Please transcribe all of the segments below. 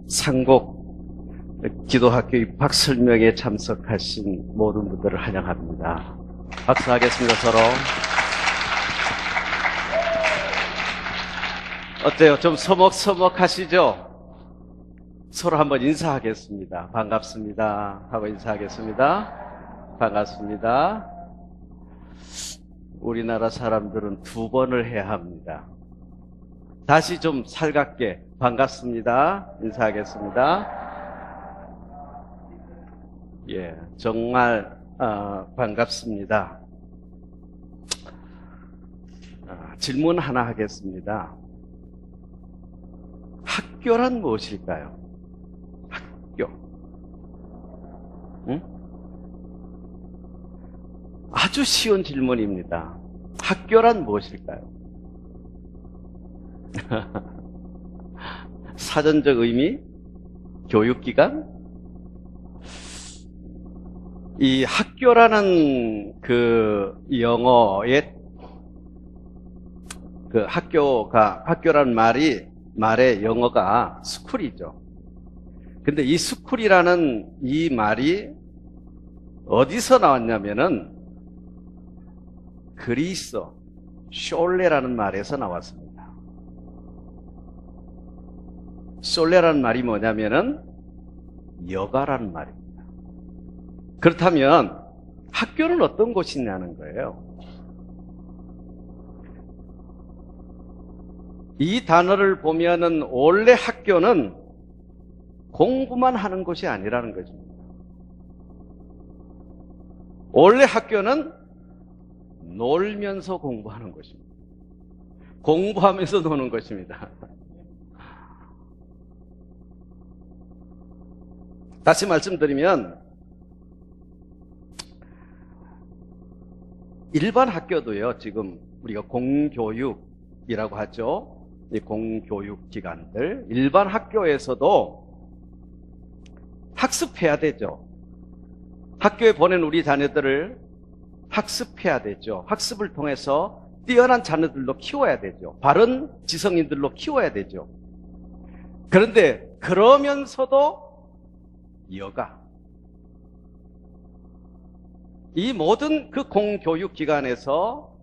상곡 기도학교 입학 설명에 참석하신 모든 분들을 환영합니다. 박수하겠습니다, 서로. 어때요? 좀 서먹서먹하시죠? 서로 한번 인사하겠습니다. 반갑습니다 하고 인사하겠습니다. 반갑습니다. 우리나라 사람들은 2번을 해야 합니다. 다시 좀 살갑게 반갑습니다 인사하겠습니다. 예, 정말 반갑습니다. 질문 하나 하겠습니다. 학교란 무엇일까요? 학교. 응? 아주 쉬운 질문입니다. 학교란 무엇일까요? 사전적 의미? 교육기관? 이 학교라는 그 영어의 그 학교라는 말의 영어가 스쿨이죠. 근데 이 스쿨이라는 이 말이 어디서 나왔냐면은 그리스어 숄레라는 말에서 나왔습니다. 숄레라는 말이 뭐냐면은 여가라는 말입니다. 그렇다면 학교는 어떤 곳이냐는 거예요. 이 단어를 보면은 원래 학교는 공부만 하는 곳이 아니라는 것입니다. 원래 학교는 놀면서 공부하는 것입니다. 공부하면서 노는 것입니다. 다시 말씀드리면 일반 학교도요, 지금 우리가 공교육이라고 하죠. 이 공교육 기관들, 일반 학교에서도 학습해야 되죠. 학교에 보낸 우리 자녀들을 학습해야 되죠. 학습을 통해서 뛰어난 자녀들로 키워야 되죠. 바른 지성인들로 키워야 되죠. 그런데 그러면서도 여가, 이 모든 그 공교육 기관에서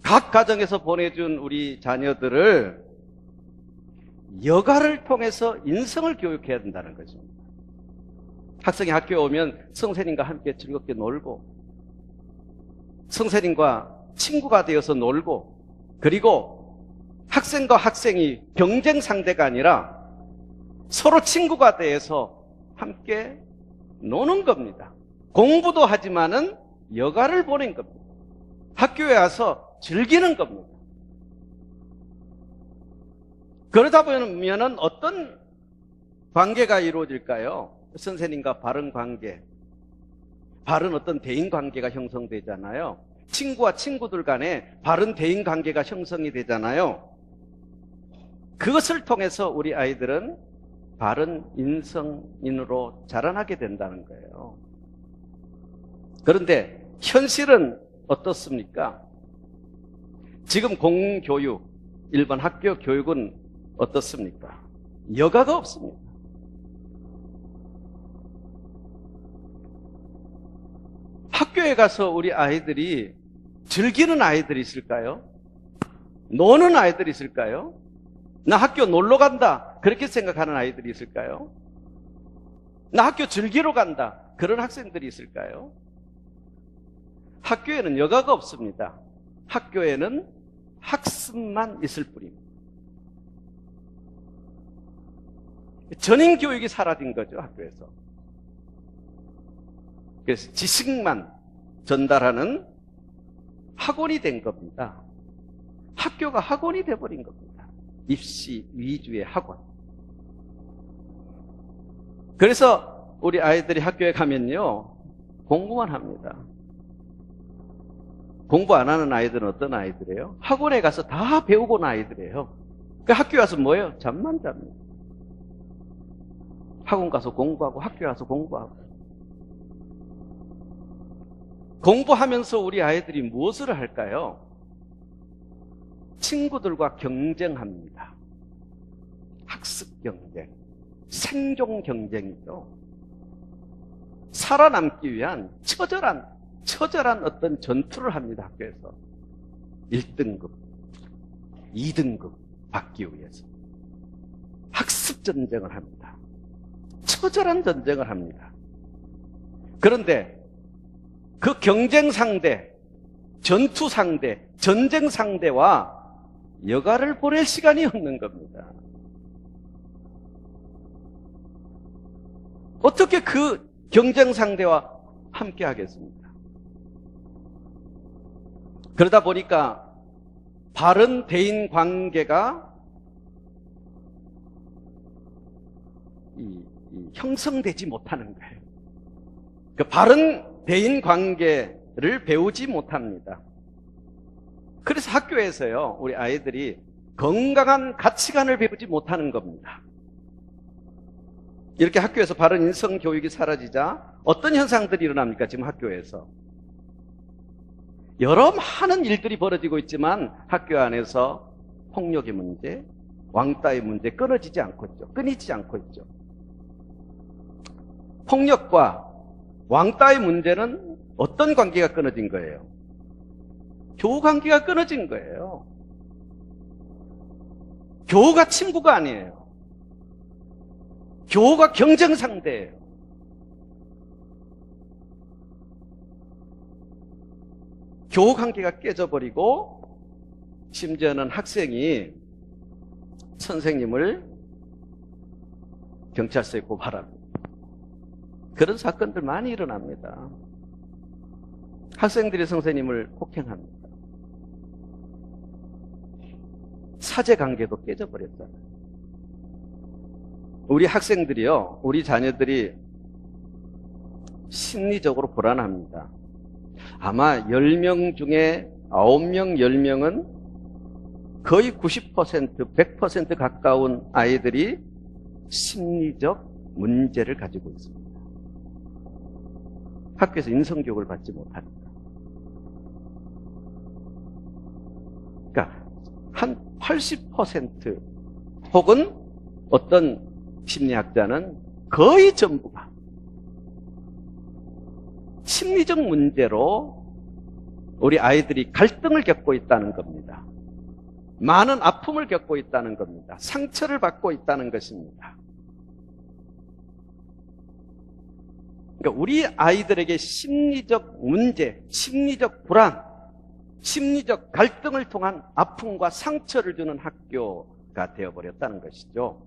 각 가정에서 보내준 우리 자녀들을 여가를 통해서 인성을 교육해야 된다는 거죠. 학생이 학교에 오면 선생님과 함께 즐겁게 놀고, 선생님과 친구가 되어서 놀고, 그리고 학생과 학생이 경쟁 상대가 아니라 서로 친구가 되어서 함께 노는 겁니다. 공부도 하지만은 여가를 보낸 겁니다. 학교에 와서 즐기는 겁니다. 그러다 보면은 어떤 관계가 이루어질까요? 선생님과 바른 관계, 바른 어떤 대인 관계가 형성되잖아요. 친구와 친구들 간에 바른 대인 관계가 형성이 되잖아요. 그것을 통해서 우리 아이들은 바른 인성인으로 자라나게 된다는 거예요. 그런데 현실은 어떻습니까? 지금 공교육, 일반 학교 교육은 어떻습니까? 여가가 없습니다. 학교에 가서 우리 아이들이 즐기는 아이들이 있을까요? 노는 아이들이 있을까요? 나 학교 놀러 간다, 그렇게 생각하는 아이들이 있을까요? 나 학교 즐기러 간다, 그런 학생들이 있을까요? 학교에는 여가가 없습니다. 학교에는 학습만 있을 뿐입니다. 전인 교육이 사라진 거죠, 학교에서. 그래서 지식만 전달하는 학원이 된 겁니다. 학교가 학원이 돼버린 겁니다. 입시 위주의 학원. 그래서 우리 아이들이 학교에 가면요, 공부만 합니다. 공부 안 하는 아이들은 어떤 아이들이에요? 학원에 가서 다 배우고 온 아이들이에요. 그 학교에 와서 뭐예요? 잠만 잡니다. 학원 가서 공부하고 학교에 와서 공부하고. 공부하면서 우리 아이들이 무엇을 할까요? 친구들과 경쟁합니다. 학습 경쟁. 생존 경쟁이죠. 살아남기 위한 처절한 어떤 전투를 합니다, 학교에서. 1등급, 2등급 받기 위해서. 학습 전쟁을 합니다. 처절한 전쟁을 합니다. 그런데 그 경쟁 상대, 전투 상대, 전쟁 상대와 여가를 보낼 시간이 없는 겁니다. 어떻게 그 경쟁 상대와 함께 하겠습니까? 그러다 보니까 바른 대인 관계가 형성되지 못하는 거예요. 그 바른 대인 관계를 배우지 못합니다. 그래서 학교에서요, 우리 아이들이 건강한 가치관을 배우지 못하는 겁니다. 이렇게 학교에서 바른 인성 교육이 사라지자 어떤 현상들이 일어납니까? 지금 학교에서 여러 많은 일들이 벌어지고 있지만 학교 안에서 폭력의 문제, 왕따의 문제 끊이지 않고 있죠. 폭력과 왕따의 문제는 어떤 관계가 끊어진 거예요? 교우 관계가 끊어진 거예요. 교우가 친구가 아니에요. 교우가 경쟁 상대예요. 교우 관계가 깨져버리고 심지어는 학생이 선생님을 경찰서에 고발합니다. 그런 사건들 많이 일어납니다. 학생들이 선생님을 폭행합니다. 사제 관계도 깨져버렸잖아요. 우리 학생들이요, 우리 자녀들이 심리적으로 불안합니다. 아마 10명 중에 9명, 10명은 거의 90%, 100% 가까운 아이들이 심리적 문제를 가지고 있습니다. 학교에서 인성교육을 받지 못합니다. 그러니까 한 80% 혹은 어떤 심리학자는 거의 전부가 심리적 문제로 우리 아이들이 갈등을 겪고 있다는 겁니다. 많은 아픔을 겪고 있다는 겁니다. 상처를 받고 있다는 것입니다. 그러니까 우리 아이들에게 심리적 문제, 심리적 불안, 심리적 갈등을 통한 아픔과 상처를 주는 학교가 되어버렸다는 것이죠.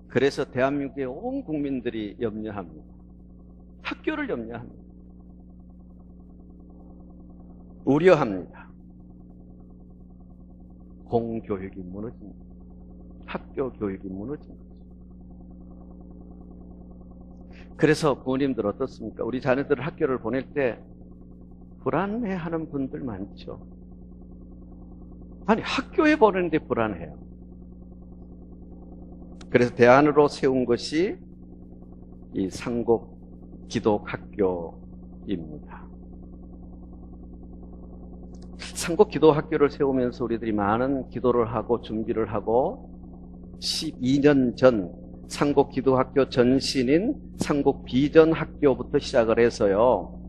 그래서 대한민국의 온 국민들이 염려합니다. 학교를 염려합니다. 우려합니다. 공교육이 무너집니다. 학교 교육이 무너집니다. 그래서 부모님들 어떻습니까? 우리 자녀들을 학교를 보낼 때 불안해하는 분들 많죠. 아니, 학교에 보내는데 불안해요. 그래서 대안으로 세운 것이 이 상곡 기독학교입니다. 상곡 기독학교를 세우면서 우리들이 많은 기도를 하고 준비를 하고 12년 전 상곡 기독학교 전신인 상곡 비전학교부터 시작을 해서요.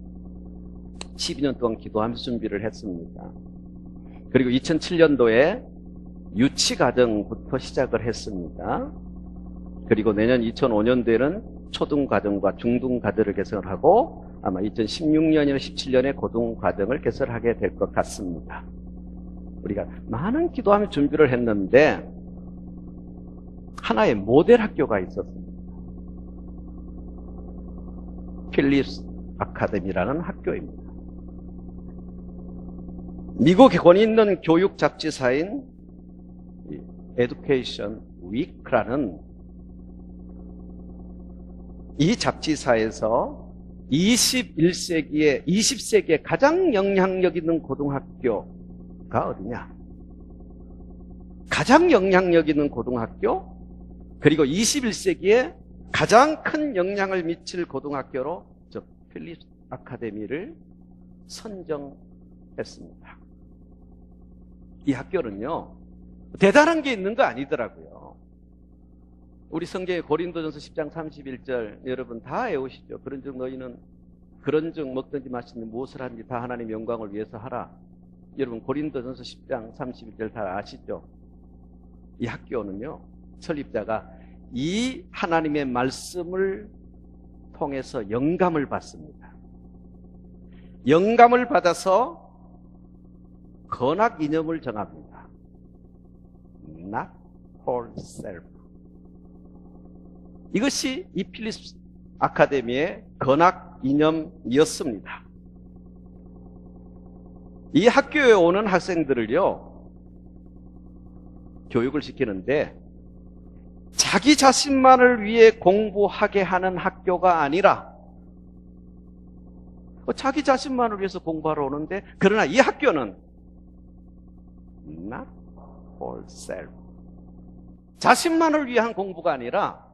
12년 동안 기도하면서 준비를 했습니다. 그리고 2007년도에 유치과정부터 시작을 했습니다. 그리고 내년 2005년도에는 초등과정과 중등과정을 개설하고 아마 2016년이나 17년에 고등과정을 개설하게 될 것 같습니다. 우리가 많은 기도하며 준비를 했는데 하나의 모델 학교가 있었습니다. 필립스 아카데미라는 학교입니다. 미국에 권위 있는 교육 잡지사인 에듀케이션 위크라는 이 잡지사에서 20세기에 가장 영향력 있는 고등학교가 어디냐? 가장 영향력 있는 고등학교, 그리고 21세기에 가장 큰 영향을 미칠 고등학교로 저 필립스 아카데미를 선정했습니다. 이 학교는요, 대단한 게 있는 거 아니더라고요. 우리 성경의 고린도전서 10장 31절 여러분 다 외우시죠. 그런즉 너희는 그런즉 먹든지 마시든지 무엇을 하든지 다 하나님의 영광을 위해서 하라. 여러분 고린도전서 10장 31절 다 아시죠? 이 학교는요, 설립자가 이 하나님의 말씀을 통해서 영감을 받습니다. 영감을 받아서 건학 이념을 정합니다. Not for self. 이것이 이 필립스 아카데미의 건학 이념이었습니다. 이 학교에 오는 학생들을요, 교육을 시키는데 자기 자신만을 위해 공부하게 하는 학교가 아니라 자기 자신만을 위해서 공부하러 오는데, 그러나 이 학교는 not for self. 자신만을 위한 공부가 아니라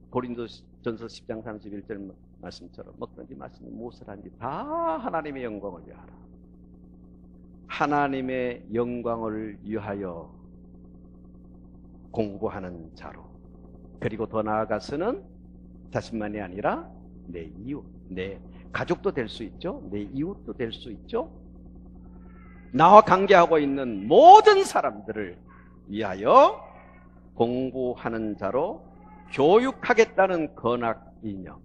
고린도전서 10장 31절 말씀처럼 먹든지 마시든지 무엇을 하든지 다 하나님의 영광을 위하라. 하나님의 영광을 위하여 공부하는 자로, 그리고 더 나아가서는 자신만이 아니라 내 이웃, 내 가족도 될 수 있죠. 내 이웃도 될 수 있죠. 나와 관계하고 있는 모든 사람들을 위하여 공부하는 자로 교육하겠다는 건학 이념이었습니다.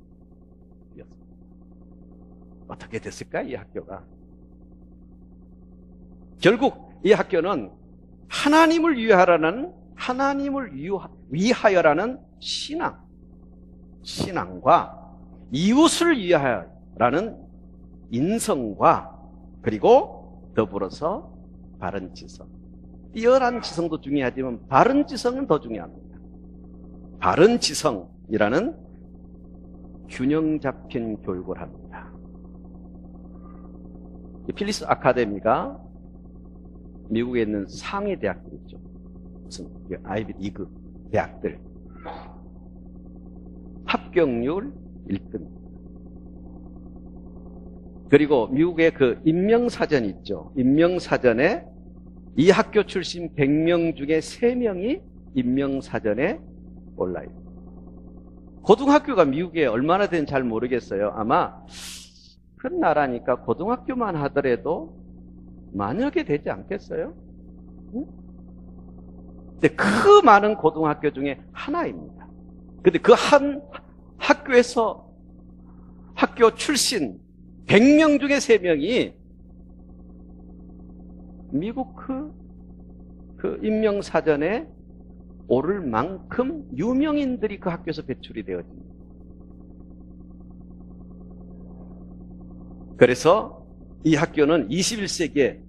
어떻게 됐을까, 이 학교가? 결국 이 학교는 하나님을 위하여라는 신앙과 이웃을 위하여라는 인성과, 그리고 더불어서 바른 지성. 뛰어난 지성도 중요하지만 바른 지성은 더 중요합니다. 바른 지성이라는 균형 잡힌 교육을 합니다. 필립스 아카데미가 미국에 있는 상위 대학들 있죠. 무슨 아이비 리그 대학들. 합격률 1등. 그리고 미국의 그 임명사전 있죠. 임명사전에 이 학교 출신 100명 중에 3명이 임명사전에 올라요. 고등학교가 미국에 얼마나 되는지 잘 모르겠어요. 아마 큰 나라니까 고등학교만 하더라도 만여 개 되지 않겠어요? 근데 그 많은 고등학교 중에 하나입니다. 근데 그 한 학교에서 학교 출신 100명 중에 3명이 미국 그 임명사전에 오를 만큼 유명인들이 그 학교에서 배출이 되어집니다. 그래서 이 학교는 21세기에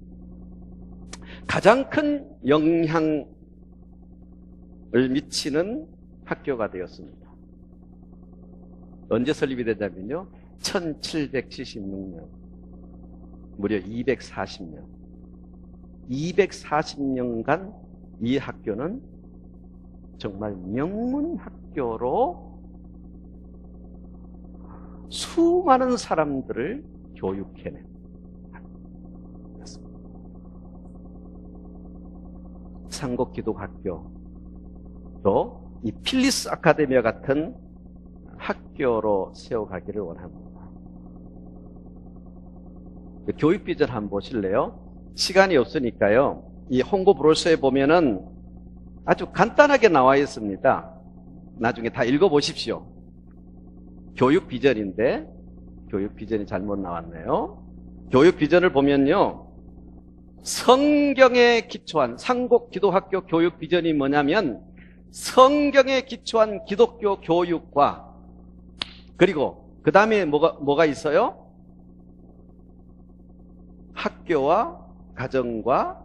가장 큰 영향을 미치는 학교가 되었습니다. 언제 설립이 되냐면요, 1776년, 무려 240년. 240년간 이 학교는 정말 명문 학교로 수많은 사람들을 교육해낸 학교였습니다. 삼국기독학교도 이 필립스 아카데미와 같은 학교로 세워가기를 원합니다. 교육 비전 한번 보실래요? 시간이 없으니까요. 이 홍보 브로셔에 보면은 아주 간단하게 나와 있습니다. 나중에 다 읽어보십시오. 교육 비전인데 교육 비전이 잘못 나왔네요. 교육 비전을 보면요, 성경에 기초한 삼국기독학교 교육 비전이 뭐냐면 성경에 기초한 기독교 교육과, 그리고 그 다음에 뭐가 있어요? 학교와 가정과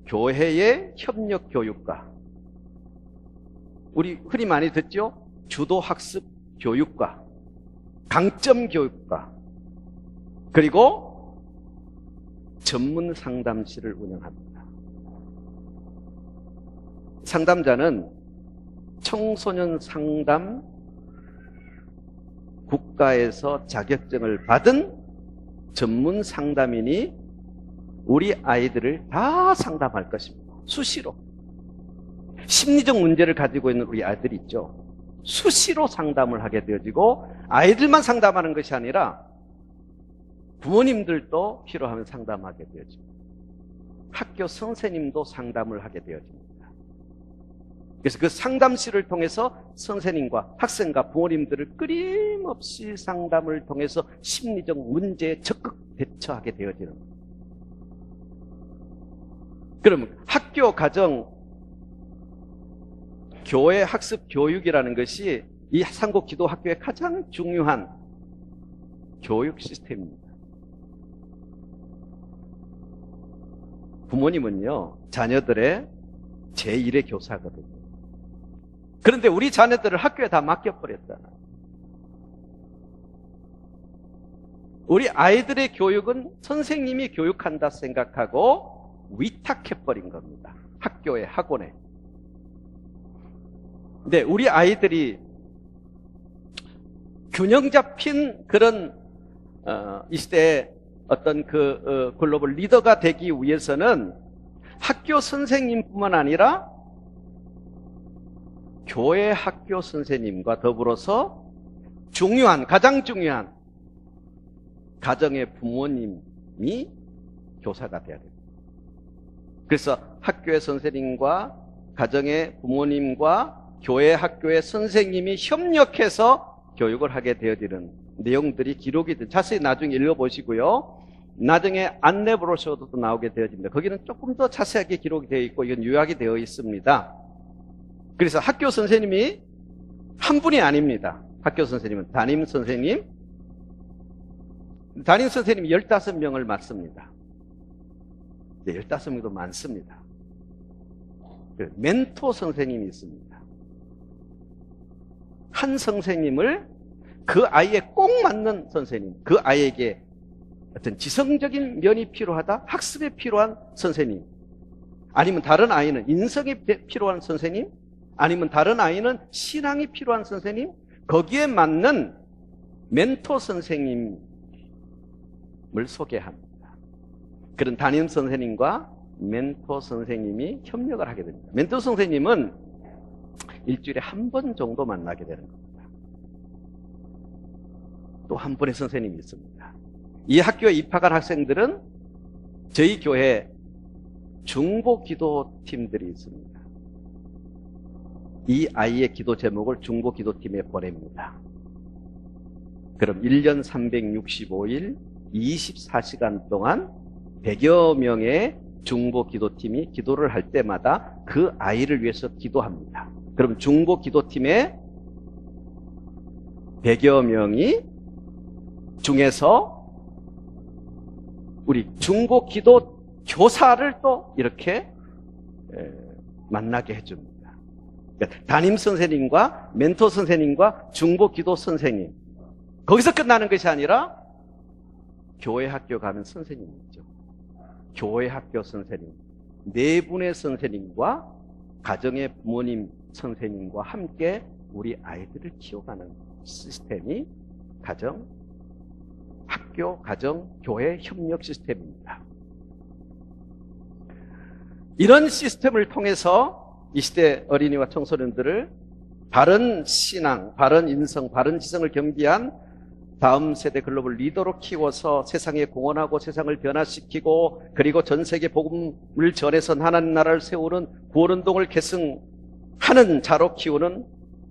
교회의 협력 교육과, 우리 흔히 많이 듣죠? 주도 학습 교육과, 강점 교육과, 그리고 전문 상담실을 운영합니다. 상담자는 청소년 상담 국가에서 자격증을 받은 전문 상담인이 우리 아이들을 다 상담할 것입니다. 수시로. 심리적 문제를 가지고 있는 우리 아이들이 있죠. 수시로 상담을 하게 되어지고 아이들만 상담하는 것이 아니라 부모님들도 필요하면 상담하게 되어집니다. 학교 선생님도 상담을 하게 되어집니다. 그래서 그 상담실을 통해서 선생님과 학생과 부모님들을 끊임없이 상담을 통해서 심리적 문제에 적극 대처하게 되어지는 겁니다. 그러면 학교, 가정, 교회 학습 교육이라는 것이 이 한국 기도 학교의 가장 중요한 교육 시스템입니다. 부모님은요, 자녀들의 제1의 교사거든요. 그런데 우리 자녀들을 학교에 다 맡겨버렸잖아요. 우리 아이들의 교육은 선생님이 교육한다 생각하고 위탁해버린 겁니다. 학교에, 학원에. 근데 우리 아이들이 균형 잡힌 그런 이 시대에 어떤 글로벌 리더가 되기 위해서는 학교 선생님뿐만 아니라 교회 학교 선생님과 더불어서 가장 중요한 가정의 부모님이 교사가 돼야 됩니다. 그래서 학교의 선생님과 가정의 부모님과 교회 학교의 선생님이 협력해서 교육을 하게 되어지는 내용들이 기록이 돼. 자세히 나중에 읽어보시고요. 나중에 안내 브로셔도 나오게 되어집니다. 거기는 조금 더 자세하게 기록이 되어 있고 이건 요약이 되어 있습니다. 그래서 학교 선생님이 한 분이 아닙니다. 학교 선생님은 담임 선생님이 15명을 맡습니다. 네, 15명도 많습니다. 멘토 선생님이 있습니다. 한 선생님을 그 아이에 꼭 맞는 선생님, 그 아이에게 어떤 지성적인 면이 필요하다, 학습에 필요한 선생님, 아니면 다른 아이는 인성이 필요한 선생님, 아니면 다른 아이는 신앙이 필요한 선생님, 거기에 맞는 멘토 선생님을 소개합니다. 그런 담임 선생님과 멘토 선생님이 협력을 하게 됩니다. 멘토 선생님은 일주일에 한 번 정도 만나게 되는 겁니다. 또 한 분의 선생님이 있습니다. 이 학교에 입학한 학생들은 저희 교회 중보 기도팀들이 있습니다. 이 아이의 기도 제목을 중보 기도팀에 보냅니다. 그럼 1년 365일 24시간 동안 100여 명의 중보 기도팀이 기도를 할 때마다 그 아이를 위해서 기도합니다. 그럼 중보 기도팀에 100여 명이 중에서 우리 중보 기도 교사를 또 이렇게 만나게 해줍니다. 그러니까 담임 선생님과 멘토 선생님과 중보 기도 선생님, 거기서 끝나는 것이 아니라 교회 학교 가면 선생님이 있죠. 교회 학교 선생님, 네 분의 선생님과 가정의 부모님 선생님과 함께 우리 아이들을 키워가는 시스템이 학교, 가정, 교회 협력 시스템입니다. 이런 시스템을 통해서 이 시대 어린이와 청소년들을 바른 신앙, 바른 인성, 바른 지성을 겸비한 다음 세대 글로벌 리더로 키워서 세상에 공헌하고 세상을 변화시키고 그리고 전 세계 복음을 전해서 하나님 나라를 세우는 구원운동을 계승하는 자로 키우는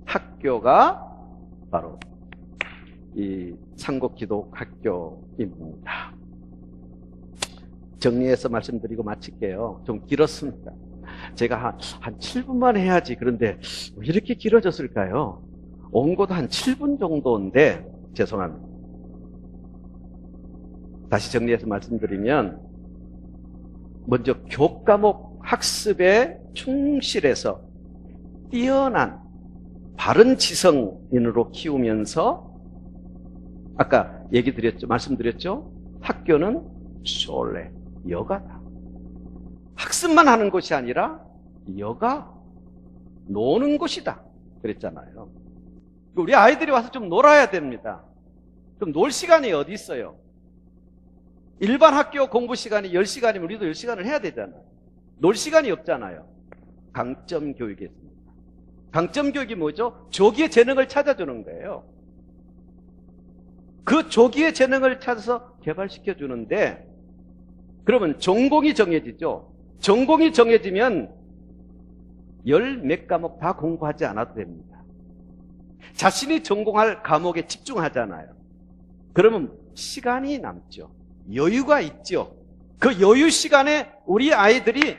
학교가 바로 이 상곡기독학교입니다. 정리해서 말씀드리고 마칠게요. 좀 길었습니다. 제가 한 7분만 해야지. 그런데 왜 이렇게 길어졌을까요? 원고도 한 7분 정도인데 죄송합니다. 다시 정리해서 말씀드리면 먼저 교과목 학습에 충실해서 뛰어난 바른 지성인으로 키우면서 아까 말씀드렸죠? 학교는 솔레, 여가다. 학습만 하는 것이 아니라 여가, 노는 곳이다. 그랬잖아요. 우리 아이들이 와서 좀 놀아야 됩니다. 좀 놀 시간이 어디 있어요? 일반 학교 공부 시간이 10시간이면 우리도 10시간을 해야 되잖아요. 놀 시간이 없잖아요. 강점 교육이 있습니다. 강점 교육이 뭐죠? 조기의 재능을 찾아주는 거예요. 그 조기의 재능을 찾아서 개발시켜 주는데, 그러면 전공이 정해지죠. 전공이 정해지면 열 몇 과목 다 공부하지 않아도 됩니다. 자신이 전공할 과목에 집중하잖아요. 그러면 시간이 남죠. 여유가 있죠. 그 여유 시간에 우리 아이들이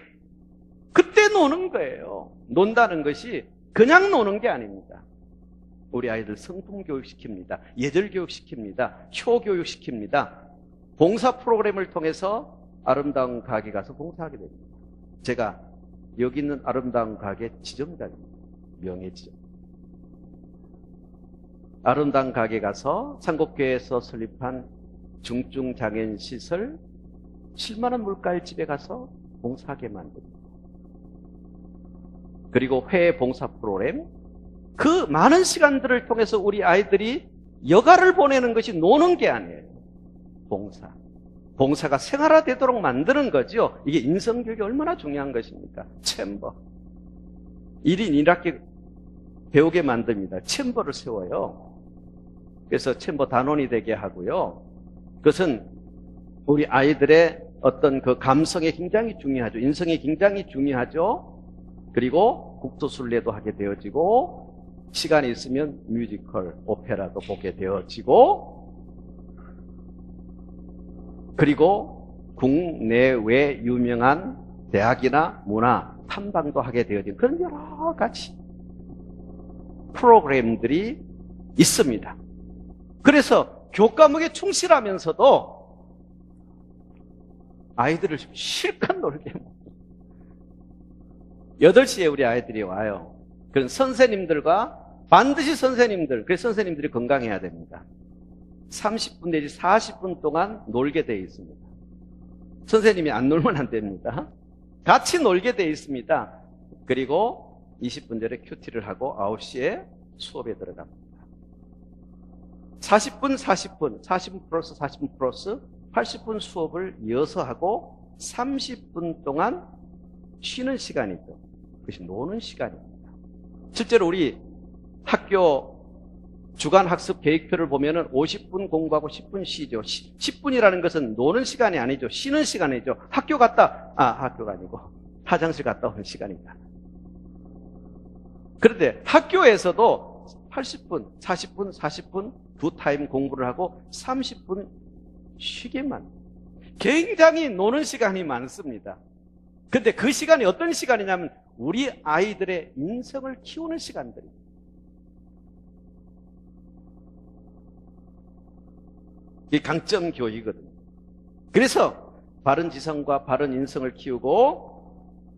그때 노는 거예요. 논다는 것이 그냥 노는 게 아닙니다. 우리 아이들 성품 교육시킵니다. 예절 교육시킵니다. 효 교육시킵니다. 봉사 프로그램을 통해서 아름다운 가게 가서 봉사하게 됩니다. 제가 여기 있는 아름다운 가게 지점장입니다. 명예지점. 아름다운 가게 가서 상곡교회에서 설립한 중증장애인 시설 7만 원 물가의 집에 가서 봉사하게 만듭니다. 그리고 회의 봉사 프로그램, 그 많은 시간들을 통해서 우리 아이들이 여가를 보내는 것이 노는 게 아니에요. 봉사. 봉사가 생활화되도록 만드는 거죠. 이게 인성교육이 얼마나 중요한 것입니까? 챔버. 1인 1학기 배우게 만듭니다. 챔버를 세워요. 그래서 챔버 단원이 되게 하고요. 그것은 우리 아이들의 어떤 그 감성이 굉장히 중요하죠. 인성이 굉장히 중요하죠. 그리고 국토순례도 하게 되어지고, 시간이 있으면 뮤지컬, 오페라도 보게 되어지고, 그리고 국내외 유명한 대학이나 문화 탐방도 하게 되어진 그런 여러 가지 프로그램들이 있습니다. 그래서 교과목에 충실하면서도 아이들을 실컷 놀게 합니다. 8시에 우리 아이들이 와요. 그런 선생님들과 반드시 선생님들, 그래서 선생님들이 건강해야 됩니다. 30분 내지 40분 동안 놀게 되어 있습니다. 선생님이 안 놀면 안 됩니다. 같이 놀게 되어 있습니다. 그리고 20분 전에 큐티를 하고 9시에 수업에 들어갑니다. 40분, 40분 플러스 40분 플러스 80분 수업을 이어서 하고 30분 동안 쉬는 시간이죠. 그것이 노는 시간입니다. 실제로 우리 학교 주간 학습 계획표를 보면은 50분 공부하고 10분 쉬죠. 10분이라는 것은 노는 시간이 아니죠. 쉬는 시간이죠. 학교가 아니고 화장실 갔다 오는 시간입니다. 그런데 학교에서도 80분, 40분, 40분 두 타임 공부를 하고 30분 쉬게만. 굉장히 노는 시간이 많습니다. 근데 그 시간이 어떤 시간이냐면 우리 아이들의 인성을 키우는 시간들입니다. 이게 강점 교육이거든요. 그래서 바른 지성과 바른 인성을 키우고,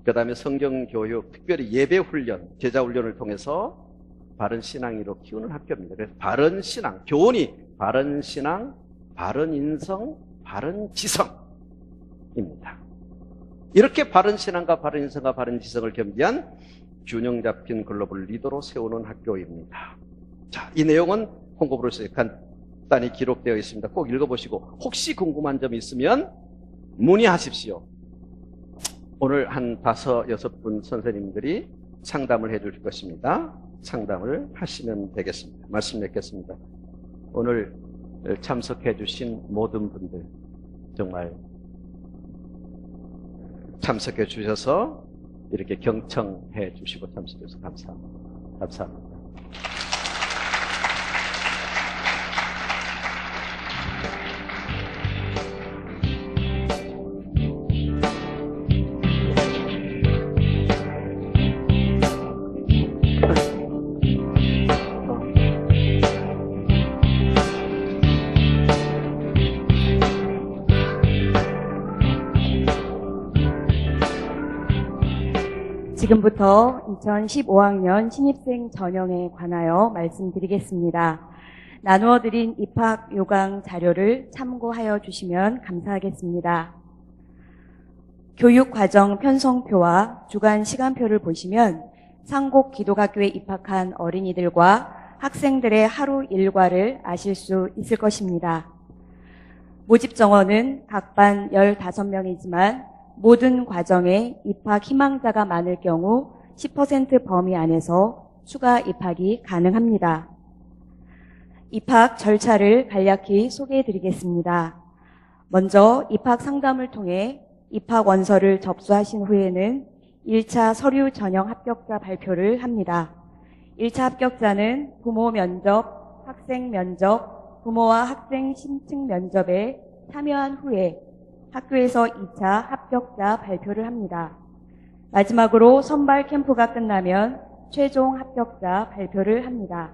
그 다음에 성경 교육, 특별히 예배 훈련, 제자 훈련을 통해서 바른 신앙으로 키우는 학교입니다. 그래서 바른 신앙, 교훈이 바른 신앙, 바른 인성, 바른 지성입니다. 이렇게 바른 신앙과 바른 인성과 바른 지성을 겸비한 균형 잡힌 글로벌 리더로 세우는 학교입니다. 자, 이 내용은 홍보부로서 간단히 기록되어 있습니다. 꼭 읽어보시고 혹시 궁금한 점이 있으면 문의하십시오. 오늘 한 5, 6분 선생님들이 상담을 해줄 것입니다. 상담을 하시면 되겠습니다. 말씀 맺겠습니다. 오늘 참석해 주신 모든 분들 정말 참석해 주셔서 이렇게 경청해 주시고 참석해 주셔서 감사합니다. 감사합니다. 지금부터 2015학년 신입생 전형에 관하여 말씀드리겠습니다. 나누어드린 입학 요강 자료를 참고하여 주시면 감사하겠습니다. 교육과정 편성표와 주간 시간표를 보시면 상곡 기독학교에 입학한 어린이들과 학생들의 하루 일과를 아실 수 있을 것입니다. 모집 정원은 각 반 15명이지만 모든 과정에 입학 희망자가 많을 경우 10% 범위 안에서 추가 입학이 가능합니다. 입학 절차를 간략히 소개해 드리겠습니다. 먼저 입학 상담을 통해 입학 원서를 접수하신 후에는 1차 서류 전형 합격자 발표를 합니다. 1차 합격자는 부모 면접, 학생 면접, 부모와 학생 심층 면접에 참여한 후에 학교에서 2차 합격자 발표를 합니다. 마지막으로 선발 캠프가 끝나면 최종 합격자 발표를 합니다.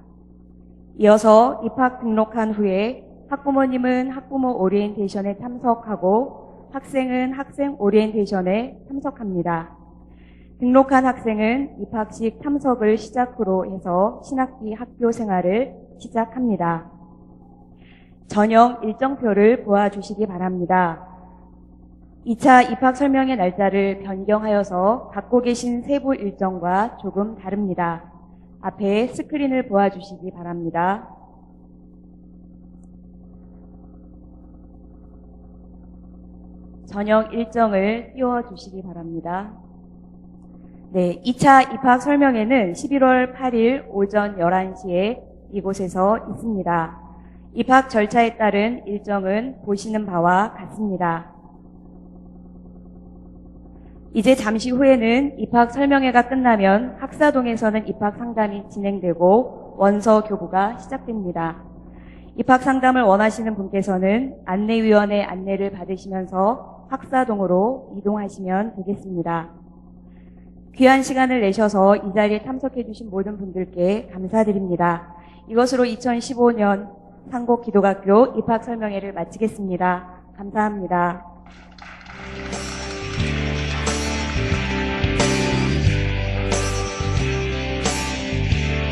이어서 입학 등록한 후에 학부모님은 학부모 오리엔테이션에 참석하고 학생은 학생 오리엔테이션에 참석합니다. 등록한 학생은 입학식 참석을 시작으로 해서 신학기 학교 생활을 시작합니다. 전형 일정표를 보아주시기 바랍니다. 2차 입학 설명의 날짜를 변경하여서 갖고 계신 세부 일정과 조금 다릅니다. 앞에 스크린을 보아주시기 바랍니다. 전형 일정을 띄워주시기 바랍니다. 네, 2차 입학 설명회는 11월 8일 오전 11시에 이곳에서 있습니다. 입학 절차에 따른 일정은 보시는 바와 같습니다. 이제 잠시 후에는 입학 설명회가 끝나면 학사동에서는 입학 상담이 진행되고 원서 교부가 시작됩니다. 입학 상담을 원하시는 분께서는 안내위원의 안내를 받으시면서 학사동으로 이동하시면 되겠습니다. 귀한 시간을 내셔서 이 자리에 참석해 주신 모든 분들께 감사드립니다. 이것으로 2015년 상곡기독학교 입학 설명회를 마치겠습니다. 감사합니다.